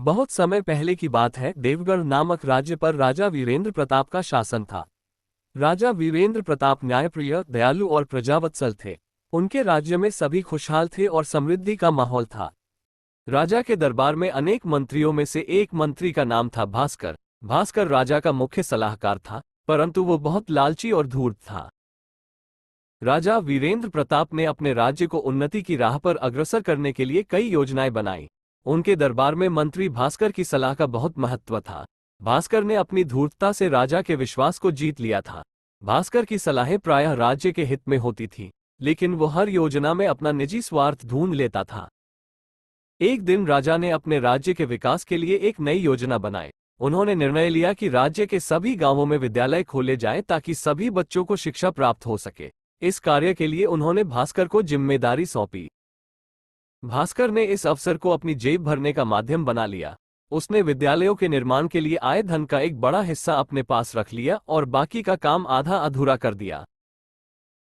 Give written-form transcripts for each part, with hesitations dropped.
बहुत समय पहले की बात है। देवगढ़ नामक राज्य पर राजा वीरेंद्र प्रताप का शासन था। राजा वीरेंद्र प्रताप न्यायप्रिय, दयालु और प्रजावत्सल थे। उनके राज्य में सभी खुशहाल थे और समृद्धि का माहौल था। राजा के दरबार में अनेक मंत्रियों में से एक मंत्री का नाम था भास्कर। भास्कर राजा का मुख्य सलाहकार था, परंतु वो बहुत लालची और धूर्त था। राजा वीरेंद्र प्रताप ने अपने राज्य को उन्नति की राह पर अग्रसर करने के लिए कई योजनाएं बनाई। उनके दरबार में मंत्री भास्कर की सलाह का बहुत महत्व था। भास्कर ने अपनी धूर्तता से राजा के विश्वास को जीत लिया था। भास्कर की सलाहें प्रायः राज्य के हित में होती थी, लेकिन वो हर योजना में अपना निजी स्वार्थ ढूंढ लेता था। एक दिन राजा ने अपने राज्य के विकास के लिए एक नई योजना बनाई। उन्होंने निर्णय लिया कि राज्य के सभी गांवों में विद्यालय खोले जाएं ताकि सभी बच्चों को शिक्षा प्राप्त हो सके। इस कार्य के लिए उन्होंने भास्कर को जिम्मेदारी सौंपी। भास्कर ने इस अवसर को अपनी जेब भरने का माध्यम बना लिया। उसने विद्यालयों के निर्माण के लिए आए धन का एक बड़ा हिस्सा अपने पास रख लिया और बाकी का काम आधा अधूरा कर दिया।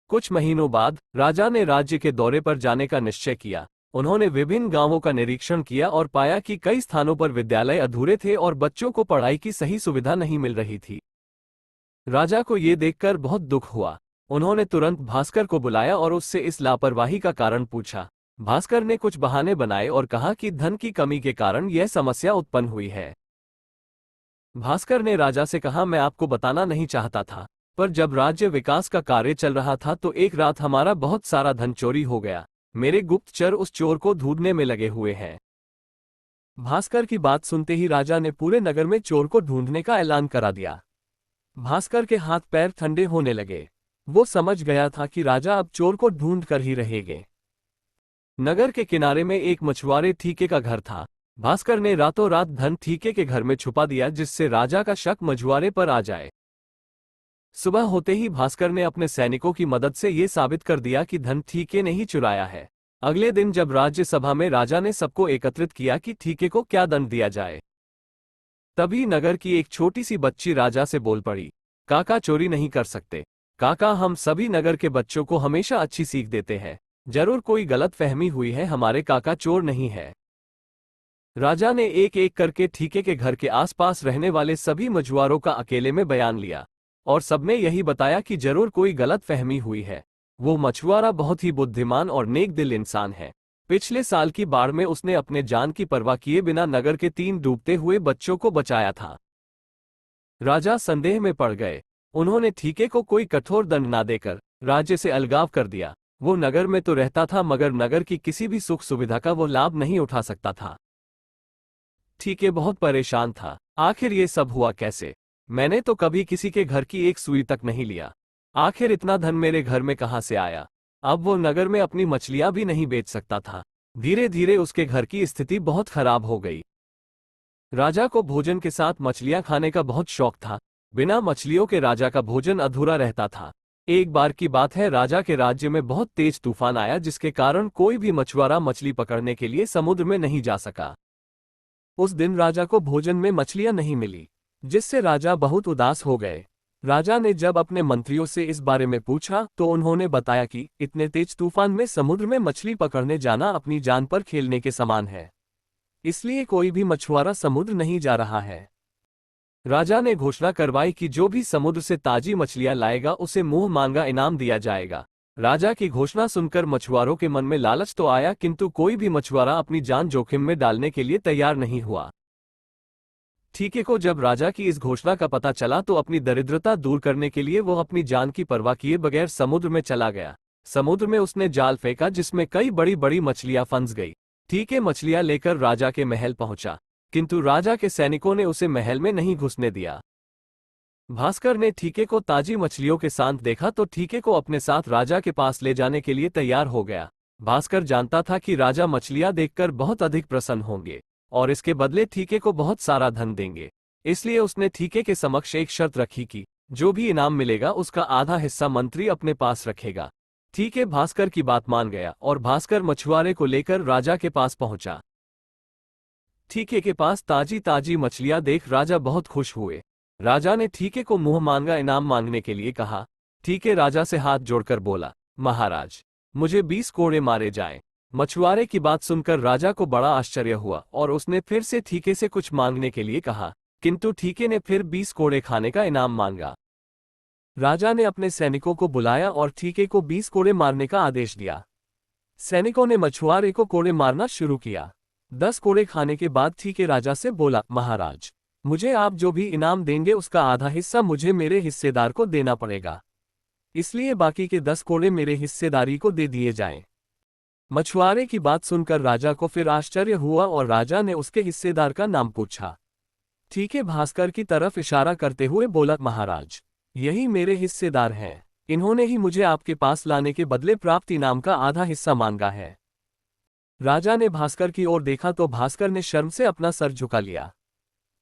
कुछ महीनों बाद राजा ने राज्य के दौरे पर जाने का निश्चय किया। उन्होंने विभिन्न गांवों का निरीक्षण किया और पाया कि कई स्थानों पर विद्यालय अधूरे थे और बच्चों को पढ़ाई की सही सुविधा नहीं मिल रही थी। राजा को ये देखकर बहुत दुख हुआ। उन्होंने तुरंत भास्कर को बुलाया और उससे इस लापरवाही का कारण पूछा। भास्कर ने कुछ बहाने बनाए और कहा कि धन की कमी के कारण यह समस्या उत्पन्न हुई है। भास्कर ने राजा से कहा, मैं आपको बताना नहीं चाहता था, पर जब राज्य विकास का कार्य चल रहा था तो एक रात हमारा बहुत सारा धन चोरी हो गया। मेरे गुप्तचर उस चोर को ढूंढने में लगे हुए हैं। भास्कर की बात सुनते ही राजा ने पूरे नगर में चोर को ढूंढने का ऐलान करा दिया। भास्कर के हाथ पैर ठंडे होने लगे। वो समझ गया था कि राजा अब चोर को ढूंढ कर ही रहेंगे। नगर के किनारे में एक मछुआरे ठीके का घर था। भास्कर ने रातों रात धन ठीके के घर में छुपा दिया, जिससे राजा का शक मछुआरे पर आ जाए। सुबह होते ही भास्कर ने अपने सैनिकों की मदद से यह साबित कर दिया कि धन ठीके ने ही चुराया है। अगले दिन जब राज्यसभा में राजा ने सबको एकत्रित किया कि ठीके को क्या दंड दिया जाए, तभी नगर की एक छोटी सी बच्ची राजा से बोल पड़ी, काका चोरी नहीं कर सकते। काका, हम सभी नगर के बच्चों को हमेशा अच्छी सीख देते हैं। जरूर कोई गलत फहमी हुई है, हमारे काका चोर नहीं है। राजा ने एक एक करके ठीके के घर के आसपास रहने वाले सभी मछुआरों का अकेले में बयान लिया और सबने यही बताया कि जरूर कोई गलत फहमी हुई है। वो मछुआरा बहुत ही बुद्धिमान और नेक दिल इंसान है। पिछले साल की बाढ़ में उसने अपने जान की परवाह किए बिना नगर के 3 डूबते हुए बच्चों को बचाया था। राजा संदेह में पड़ गए। उन्होंने ठीके को कोई कठोर दंड ना देकर राज्य से अलगाव कर दिया। वो नगर में तो रहता था, मगर नगर की किसी भी सुख सुविधा का वो लाभ नहीं उठा सकता था। ठीके बहुत परेशान था। आखिर ये सब हुआ कैसे? मैंने तो कभी किसी के घर की एक सुई तक नहीं लिया। आखिर इतना धन मेरे घर में कहां से आया? अब वो नगर में अपनी मछलियां भी नहीं बेच सकता था। धीरे धीरे उसके घर की स्थिति बहुत खराब हो गई। राजा को भोजन के साथ मछलियां खाने का बहुत शौक था। बिना मछलियों के राजा का भोजन अधूरा रहता था। एक बार की बात है, राजा के राज्य में बहुत तेज तूफान आया, जिसके कारण कोई भी मछुआरा मछली पकड़ने के लिए समुद्र में नहीं जा सका। उस दिन राजा को भोजन में मछलियां नहीं मिली, जिससे राजा बहुत उदास हो गए। राजा ने जब अपने मंत्रियों से इस बारे में पूछा तो उन्होंने बताया कि इतने तेज तूफान में समुद्र में मछली पकड़ने जाना अपनी जान पर खेलने के समान है, इसलिए कोई भी मछुआरा समुद्र नहीं जा रहा है। राजा ने घोषणा करवाई कि जो भी समुद्र से ताजी मछलियां लाएगा उसे मुंह मांगा इनाम दिया जाएगा। राजा की घोषणा सुनकर मछुआरों के मन में लालच तो आया, किंतु कोई भी मछुआरा अपनी जान जोखिम में डालने के लिए तैयार नहीं हुआ। ठीके को जब राजा की इस घोषणा का पता चला तो अपनी दरिद्रता दूर करने के लिए वो अपनी जान की परवाह किए बगैर समुद्र में चला गया। समुद्र में उसने जाल फेंका, जिसमें कई बड़ी बड़ी मछलियां फंस गई। ठीके मछलियां लेकर राजा के महल पहुंचा, किंतु राजा के सैनिकों ने उसे महल में नहीं घुसने दिया। भास्कर ने ठीके को ताजी मछलियों के साथ देखा तो ठीके को अपने साथ राजा के पास ले जाने के लिए तैयार हो गया। भास्कर जानता था कि राजा मछलियां देखकर बहुत अधिक प्रसन्न होंगे और इसके बदले ठीके को बहुत सारा धन देंगे। इसलिए उसने ठीके के समक्ष एक शर्त रखी कि जो भी इनाम मिलेगा उसका आधा हिस्सा मंत्री अपने पास रखेगा। ठीके भास्कर की बात मान गया और भास्कर मछुआरे को लेकर राजा के पास पहुंचा। ठीके के पास ताजी ताजी मछलियां देख राजा बहुत खुश हुए। राजा ने ठीके को मुंह मांगा इनाम मांगने के लिए कहा। ठीके राजा से हाथ जोड़कर बोला, महाराज, मुझे 20 कोड़े मारे जाएं। मछुआरे की बात सुनकर राजा को बड़ा आश्चर्य हुआ और उसने फिर से ठीके से कुछ मांगने के लिए कहा, किंतु ठीके ने फिर 20 कोड़े खाने का इनाम मांगा। राजा ने अपने सैनिकों को बुलाया और ठीके को 20 कोड़े मारने का आदेश दिया। सैनिकों ने मछुआरे को कोड़े मारना शुरू किया। 10 कोड़े खाने के बाद ठीके राजा से बोला, महाराज, मुझे आप जो भी इनाम देंगे उसका आधा हिस्सा मुझे मेरे हिस्सेदार को देना पड़ेगा, इसलिए बाकी के 10 कोड़े मेरे हिस्सेदारी को दे दिए जाएं। मछुआरे की बात सुनकर राजा को फिर आश्चर्य हुआ और राजा ने उसके हिस्सेदार का नाम पूछा। ठीके भास्कर की तरफ इशारा करते हुए बोला, महाराज, यही मेरे हिस्सेदार हैं, इन्होंने ही मुझे आपके पास लाने के बदले प्राप्त इनाम का आधा हिस्सा मांगा है। राजा ने भास्कर की ओर देखा तो भास्कर ने शर्म से अपना सर झुका लिया।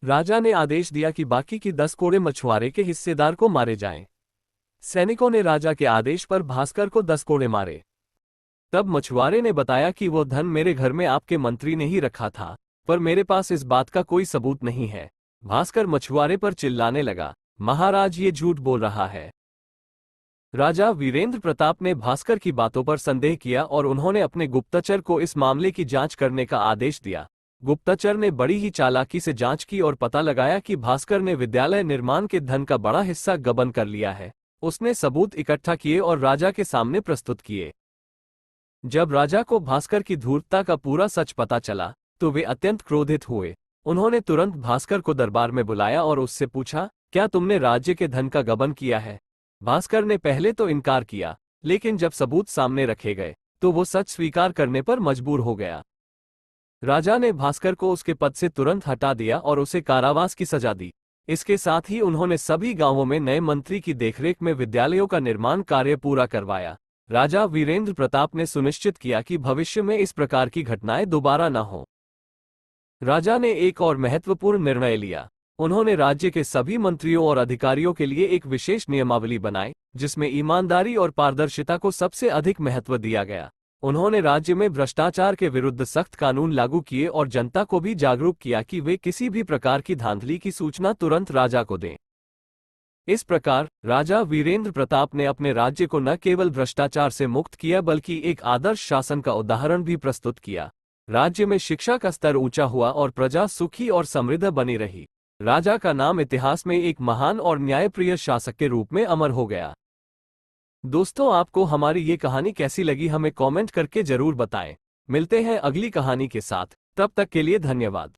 राजा ने आदेश दिया कि बाकी की 10 कोड़े मछुआरे के हिस्सेदार को मारे जाएं। सैनिकों ने राजा के आदेश पर भास्कर को 10 कोड़े मारे। तब मछुआरे ने बताया कि वो धन मेरे घर में आपके मंत्री ने ही रखा था, पर मेरे पास इस बात का कोई सबूत नहीं है। भास्कर मछुआरे पर चिल्लाने लगा, महाराज, ये झूठ बोल रहा है। राजा वीरेंद्र प्रताप ने भास्कर की बातों पर संदेह किया और उन्होंने अपने गुप्तचर को इस मामले की जांच करने का आदेश दिया। गुप्तचर ने बड़ी ही चालाकी से जांच की और पता लगाया कि भास्कर ने विद्यालय निर्माण के धन का बड़ा हिस्सा गबन कर लिया है। उसने सबूत इकट्ठा किए और राजा के सामने प्रस्तुत किए। जब राजा को भास्कर की धूर्तता का पूरा सच पता चला तो वे अत्यंत क्रोधित हुए। उन्होंने तुरंत भास्कर को दरबार में बुलाया और उससे पूछा, क्या तुमने राज्य के धन का गबन किया है? भास्कर ने पहले तो इनकार किया, लेकिन जब सबूत सामने रखे गए तो वो सच स्वीकार करने पर मजबूर हो गया। राजा ने भास्कर को उसके पद से तुरंत हटा दिया और उसे कारावास की सजा दी। इसके साथ ही उन्होंने सभी गांवों में नए मंत्री की देखरेख में विद्यालयों का निर्माण कार्य पूरा करवाया। राजा वीरेंद्र प्रताप ने सुनिश्चित किया कि भविष्य में इस प्रकार की घटनाएं दोबारा न हो। राजा ने एक और महत्वपूर्ण निर्णय लिया। उन्होंने राज्य के सभी मंत्रियों और अधिकारियों के लिए एक विशेष नियमावली बनाई, जिसमें ईमानदारी और पारदर्शिता को सबसे अधिक महत्व दिया गया। उन्होंने राज्य में भ्रष्टाचार के विरुद्ध सख्त कानून लागू किए और जनता को भी जागरूक किया कि वे किसी भी प्रकार की धांधली की सूचना तुरंत राजा को दें। इस प्रकार राजा वीरेंद्र प्रताप ने अपने राज्य को न केवल भ्रष्टाचार से मुक्त किया बल्कि एक आदर्श शासन का उदाहरण भी प्रस्तुत किया। राज्य में शिक्षा का स्तर ऊंचा हुआ और प्रजा सुखी और समृद्ध बनी रही। राजा का नाम इतिहास में एक महान और न्यायप्रिय शासक के रूप में अमर हो गया। दोस्तों, आपको हमारी ये कहानी कैसी लगी हमें कमेंट करके जरूर बताएं। मिलते हैं अगली कहानी के साथ, तब तक के लिए धन्यवाद।